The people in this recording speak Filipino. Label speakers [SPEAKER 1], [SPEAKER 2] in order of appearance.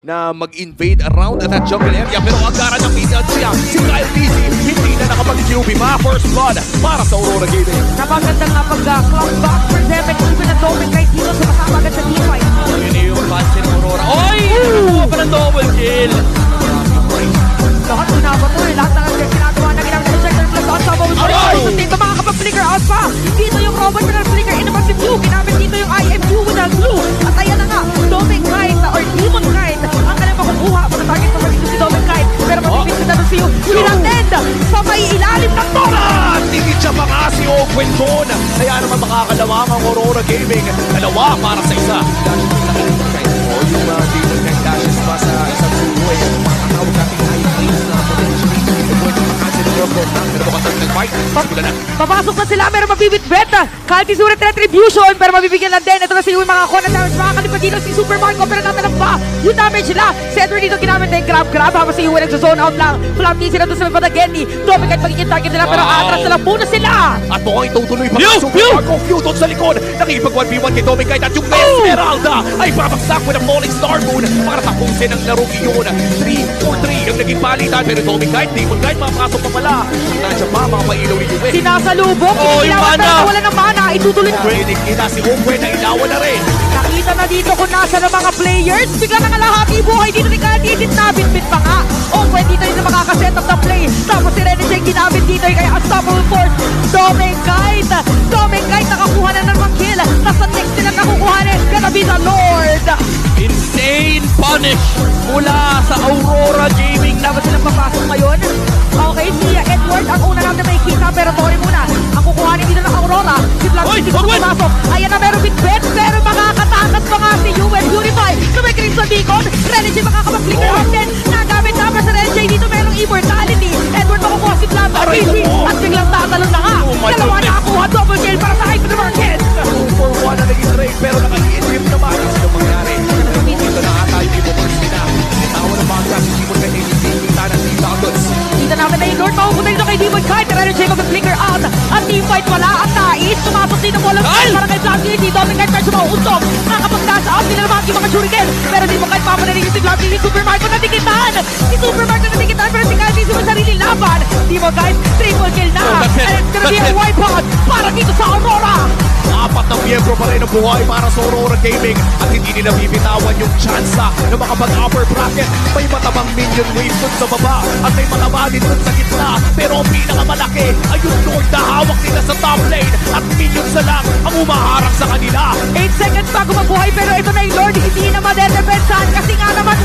[SPEAKER 1] na mag-invade around at that jungle area, pero agaran ng pinag siya si Kyle DC, hindi na nakapag-QB ma first blood para sa Aurora Gaming.
[SPEAKER 2] Napaganda nga pag-clock back for Zebek, even ang Dominic right dito sa kasama agad sa team fight.
[SPEAKER 1] Yun yung pansin ng Aurora. Oy! Nakakuha pa ng double kill!
[SPEAKER 2] Lahat ginagawa to lahat ng ginagawa na ginagawa sa sector plus on top of the dito makakapag-flicker out pa. Dito yung robot na flicker in naman si Blue, ginamit dito yung IMU with a Blue. At ayan na nga, Dominic Knight or Demon Knight ang kanyang makukuha. Pagka-target naman dito si Dominic Knight, pero mabibig na doon si Yu. Hinatend sa may ilalim ng Tora!
[SPEAKER 1] Tingin siya pa nga si Owen doon. Kaya naman makakalawang ang Aurora Gaming. Dalawa para sa isa. O yung Demon Knight dashes pa sa isang sulo ay makakawag natin high place na potentially ito po yung makasin ng Rockford na pero makatang nag-fight. Sigula na.
[SPEAKER 2] Papasok na sila, pero mabibitbet. Kalti Suret Retribution, pero mabibigyan lang din. Ito na si Yu, mga kona damage. Makakalipad dito si Super Marco, pero natanap pa yung damage nila. Cedro dito ginamit na yung grab. Habang si Yu nagsa-zone out lang. Flam DC na doon sa may Patagenni. Dominic kahit magiging target nila, pero atras na lang muna sila.
[SPEAKER 1] At mukhang itutuloy pa ang Super Marco Few doon sa likod. Nakipag 1v1 kay Dominic kahit at yung Esmeralda ay babagsak with a falling star moon para tapusin ang larong iyon. 3-4-3 yung naging palitan, pero Dominic kahit Demon kahit makapasok pa pala. Nandiyan pa mga mailaw ni Yue.
[SPEAKER 2] Sinasalubong, inilawan pero wala ng mana. Itutuloy na.
[SPEAKER 1] Pwede kita si Owen na ilawan na rin.
[SPEAKER 2] Nakita na dito kung nasa ng mga players. Bigla na kalahati buhay dito ni Kalti. Bitbit pa nga. Owen dito rin na makakaset up ng play. Tapos si Rene Jake ginamit dito kaya unstoppable force. Dominic Knight nakakuha na ng mga kill. Nasa next nila nakukuhanin. Gonna be the Lord.
[SPEAKER 1] Insane punish mula sa Aurora Gaming.
[SPEAKER 2] Dapat silang papasok ngayon. Okay, si Edward ang una natin may kita, pero Tori muna. Ang kukuhanin dito ng Aurora. Si Black City kung pumasok. Ayan na, meron bitbet, pero makakatakas pa nga si UN Purify. So may Crimson Beacon. Renegade makakapag-flicker out din. Nagamit na sa Renegade dito, merong immortality. Edward makukuha si Black City. At biglang tatalon na nga. Dalawa nakakuha, double kill para sa Hype of the Market.
[SPEAKER 1] 2-4-1 na naging trade, pero naka-i-equip naman. Ano mangyari? Dito na ata yung Evo Burst nila. Tawa ng bangka si Demon kay ADC. Kita ng Team Falcons.
[SPEAKER 2] Dito namin na yung Lord. Makupunta dito kay Demon Knight. Pero Renegade mag-flicker out. At team fight pala. At nais. Tumasok din ang walang fight para kay Black City. Dominic Knight medyo mauuntog. Nakapag-dash out. Sila naman yung mga shuriken. Pero Demon Knight papanarinig si Black City. Super Marco natikitan. Si Super Marco natikitan. Pero si Kalti sa sarili laban. Demon Knight triple kill na. And it's gonna be a wipeout para dito sa Aurora.
[SPEAKER 1] Apat na miyembro pa rin ang buhay para sa Aurora Gaming at hindi nila bibitawan yung tsansa na makapag-upper bracket. May matabang minion wave dun sa baba at may mataba din dun sa gitna. Pero ang pinakamalaki ay yung Lord na hawak nila sa top lane at minions na lang ang umaharap sa kanila.
[SPEAKER 2] 8 seconds bago mabuhay, pero ito na yung Lord. Hindi na madedepensahan kasi nga naman